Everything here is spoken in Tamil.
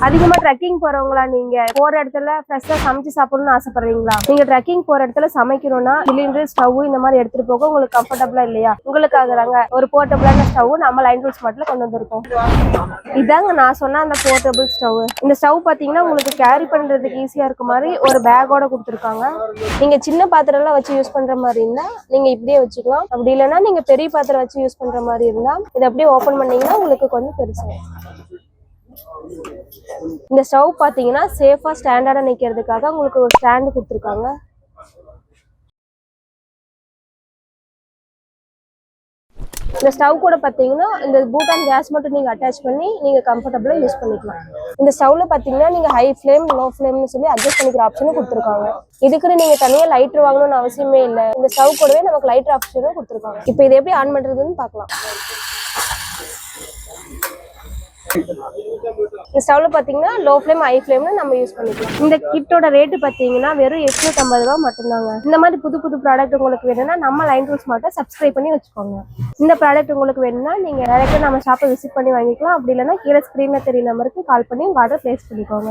அதிகமா ட்ரெக்கிங் போறவங்களா நீங்க போற இடத்துல ஃப்ரெஷ்ஷா சமைச்சு சாப்பிடணும்னு ஆசைப்படுறீங்களா? நீங்க ட்ரெக்கிங் போற இடத்துல சமைக்கணும்னா சிலிண்டர் ஸ்டவ் இந்த மாதிரி எடுத்துட்டு போக உங்களுக்கு கம்ஃபர்டபுளா இல்லையா? உங்களுக்காக தாங்க ஒரு போர்ட்டபிளான ஸ்டவ் நம்ம லைன் ரூட் ஸ்மார்ட்ல கொண்டு வந்திருக்கோம். இதாங்க நான் சொன்ன அந்த போர்ட்டபிள் ஸ்டவ். இந்த ஸ்டவ் பாத்தீங்கன்னா உங்களுக்கு கேரி பண்றதுக்கு ஈஸியா இருக்க மாதிரி ஒரு பேக்கோட கொடுத்துருக்காங்க. நீங்க சின்ன பாத்திரம் எல்லாம் வச்சு யூஸ் பண்ற மாதிரி இருந்தா நீங்க இப்படியே வச்சுக்கலாம். அப்படி இல்லைன்னா நீங்க பெரிய பாத்திரம் வச்சு யூஸ் பண்ற மாதிரி இருந்தா இதை அப்படியே ஓபன் பண்ணீங்கன்னா உங்களுக்கு கொஞ்சம் பெருசா. இந்த ஸ்டவ் பாத்தீங்கன்னா சேஃபா ஸ்டாண்டர்டா நிக்கிறதுக்காக உங்களுக்கு ஒரு ஸ்டாண்ட் கொடுத்துருக்காங்க. இந்த ஸ்டவ் கூட பாத்தீங்கன்னா இந்த பூட்டான் கேஸ் மட்டும் நீங்க அட்டாச் பண்ணி நீங்க கம்ஃபர்டபுளா யூஸ் பண்ணிக்கலாம். இந்த ஸ்டவ்ல பாத்தீங்கன்னா நீங்க ஹை ஃபிளேம் லோ ஃபிளேம்னு சொல்லி அட்ஜஸ்ட் பண்ணிக்கிற ஆப்ஷனும் கொடுத்துருக்காங்க. இதுக்குன்னு நீங்க தனியா லைட்டர் வாங்கணும்னு அவசியமே இல்லை. இந்த ஸ்டவ் கூடவே நமக்கு லைட்டர் ஆப்ஷனும் கொடுத்துருக்காங்க. இப்போ இதை எப்படி ஆன் பண்றதுன்னு பார்க்கலாம். இந்த ஸ்டவ்ல பாத்தீங்கன்னா லோ ஃபிளேம் ஹை ஃபிளேம்னு நம்ம யூஸ் பண்ணிக்கலாம். இந்த கிட்டோட ரேட்டு பாத்தீங்கன்னா வெறும் 850 ரூபா மட்டும்தாங்க. இந்த மாதிரி புது புது ப்ராடக்ட் உங்களுக்கு வேணும்னா நம்ம லைன் ரூட் ஸ்மார்ட்டை சப்ஸ்கிரைப் பண்ணி வச்சுக்கோங்க. இந்த ப்ராடக்ட் உங்களுக்கு வேணும்னா நீங்க டைரக்டா நம்ம ஷாப்பை விசிட் பண்ணி வாங்கிக்கலாம். அப்படி இல்லைன்னா கீழே ஸ்கிரீன்ல தெரிய நம்பருக்கு கால் பண்ணி உங்க ஆர்டர் பிளேஸ் பண்ணிக்கோங்க.